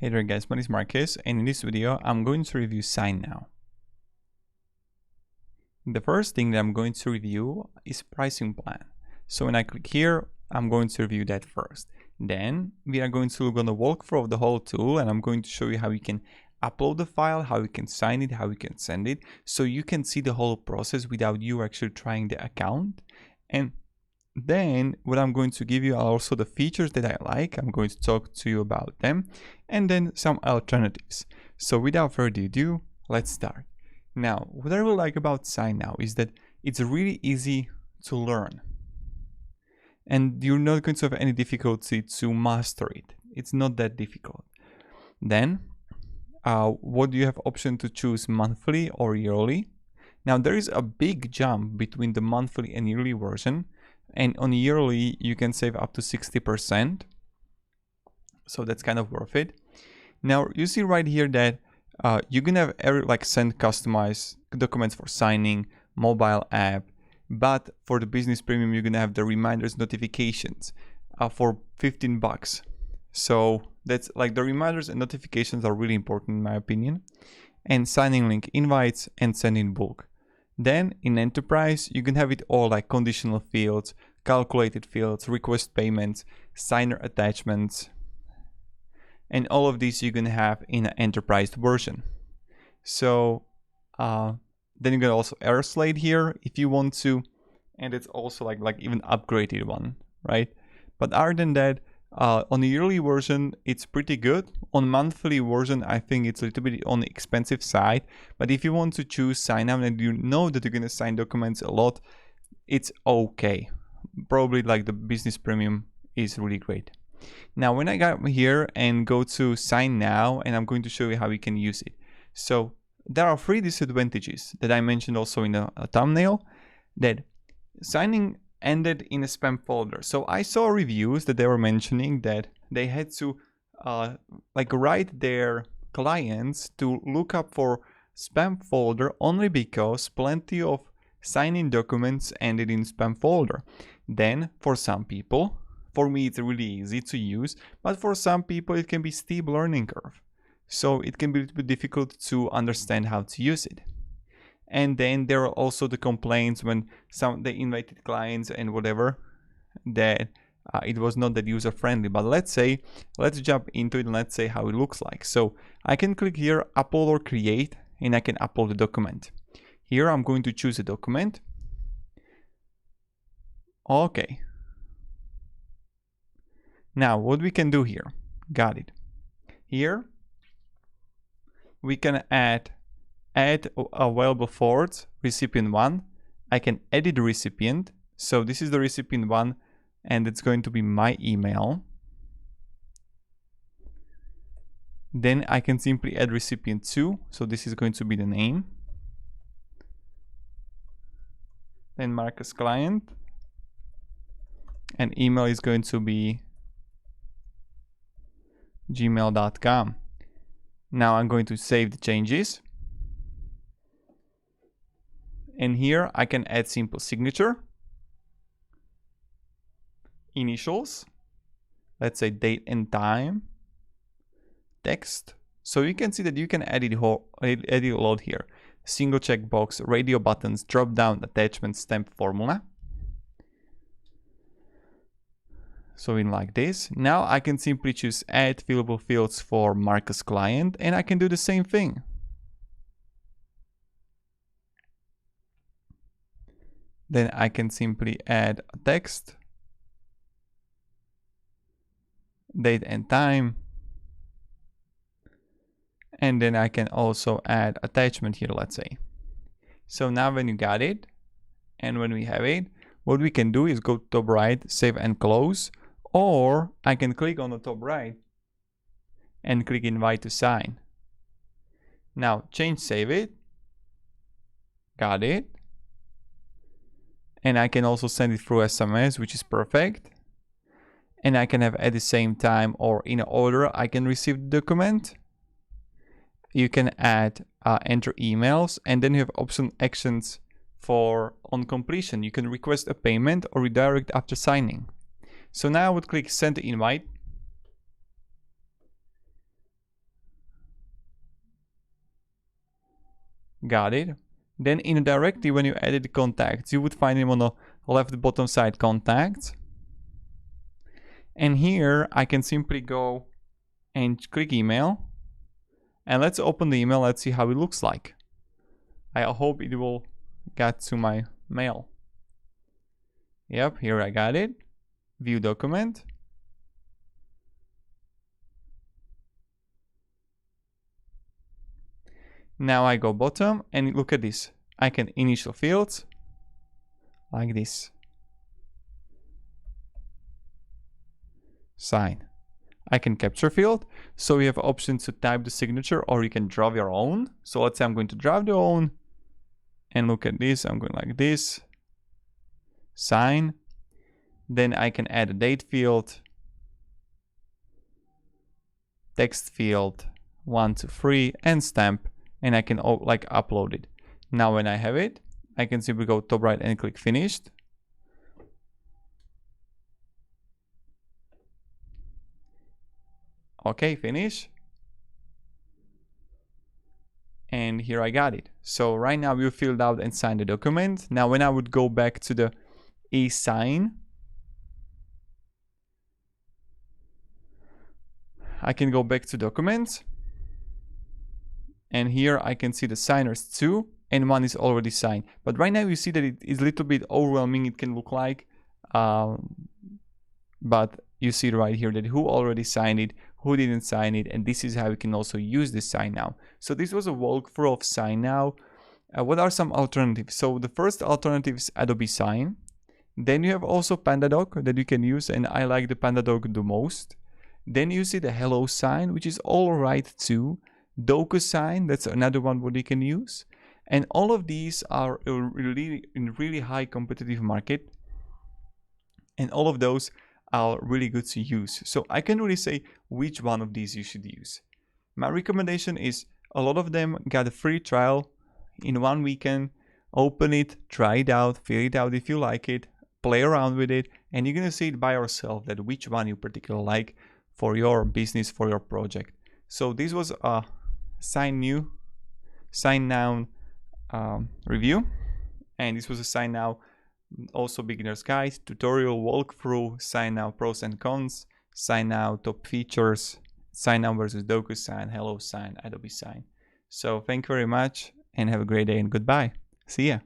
Hey there guys, my name is Marcus, and in this video I'm going to review SignNow. The first thing that I'm going to review is pricing plan. So when I click here, I'm going to review that first. Then we are going to look on the walkthrough of the whole tool, and I'm going to show you how you can upload the file, how you can sign it, how you can send it, so you can see the whole process without you actually trying the account. And then what I'm going to give you are also the features that I like. I'm going to talk to you about them, and then some alternatives. So without further ado, let's start. Now, what I really like about SignNow is that it's really easy to learn, and you're not going to have any difficulty to master it. It's not that difficult. Then what do you have option to choose, monthly or yearly? Now there is a big jump between the monthly and yearly version. And on yearly, you can save up to 60%. So that's kind of worth it. Now you see right here that you can have send customized documents for signing, mobile app. But for the business premium, you're gonna have the reminders notifications for 15 bucks. So that's like the reminders and notifications are really important in my opinion. And signing link invites and send in bulk. Then in enterprise, you can have it all like conditional fields, calculated fields, request payments, signer attachments, and all of these you can have in an enterprise version. So then you can also error slate here if you want to, and it's also like even upgraded one, right? But other than that, on the yearly version, it's pretty good. On monthly version, I think it's a little bit on the expensive side. But if you want to choose SignNow and you know that you're going to sign documents a lot, it's okay. Probably like the business premium is really great. Now, when I got here and go to SignNow, and I'm going to show you how you can use it. So there are 3 disadvantages that I mentioned also in a thumbnail, that signing ended in a spam folder. So I saw reviews that they were mentioning that they had to write their clients to look up for spam folder only because plenty of sign-in documents ended in spam folder. Then for some people, for me it's really easy to use, but for some people it can be steep learning curve. So it can be a little bit difficult to understand how to use it. And then there are also the complaints when they invited clients and whatever, that it was not that user friendly. But let's jump into it and let's say how it looks like. So I can click here, upload or create, and I can upload the document. Here I'm going to choose a document. Okay. Now what we can do here, got it. Here we can add available forwards, recipient 1. I can edit the recipient. So this is the recipient 1, and it's going to be my email. Then I can simply add recipient 2. So this is going to be the name. Then Marcus client. And email is going to be gmail.com. Now I'm going to save the changes. And here I can add simple signature, initials, let's say date and time, text. So you can see that you can edit a lot here. Single checkbox, radio buttons, drop down, attachment, stamp formula. So in like this. Now I can simply choose add fillable fields for Marcus client, and I can do the same thing. Then I can simply add a text, date and time, and then I can also add attachment here, let's say. So now when you got it, and when we have it, what we can do is go to top right, save and close, or I can click on the top right and click invite to sign. Now change, save it, got it. And I can also send it through SMS, which is perfect. And I can have at the same time or in order I can receive the document. You can add enter emails, and then you have option actions for on completion. You can request a payment or redirect after signing. So now I would click send the invite. Got it. Then in a directory, when you edit contacts, you would find them on the left bottom side, contacts. And here I can simply go and click email. And let's open the email. Let's see how it looks like. I hope it will get to my mail. Yep, here I got it. View document. Now I go bottom and look at this. I can initial fields like this. Sign. I can capture field. So you have options to type the signature or you can draw your own. So let's say I'm going to draw the own and look at this. I'm going like this. Sign. Then I can add a date field. Text field 1 to 3 and stamp. And I can like upload it. Now when I have it, I can simply go top right and click finished. Okay, finish. And here I got it. So right now you filled out and signed the document. Now when I would go back to the e-sign, I can go back to documents. And here I can see the signers 2 and 1 is already signed. But right now you see that it is a little bit overwhelming, it can look like. But you see right here that who already signed it, who didn't sign it, and this is how you can also use the SignNow. So this was a walkthrough of SignNow. What are some alternatives? So the first alternative is Adobe Sign. Then you have also PandaDoc that you can use, and I like the PandaDoc the most. Then you see the Hello Sign, which is all right too. DocuSign, that's another one what you can use. And all of these are really in really high competitive market. And all of those are really good to use. So I can really say which one of these you should use. My recommendation is a lot of them got a free trial in 1 weekend. Open it, try it out, fill it out if you like it, play around with it, and you're gonna see it by yourself that which one you particularly like for your business, for your project. So this was a SignNow review, and this was a SignNow also beginner's guide, tutorial, walkthrough, SignNow pros and cons, SignNow top features, SignNow versus DocuSign, Hello Sign, Adobe Sign. So thank you very much and have a great day and goodbye. See ya.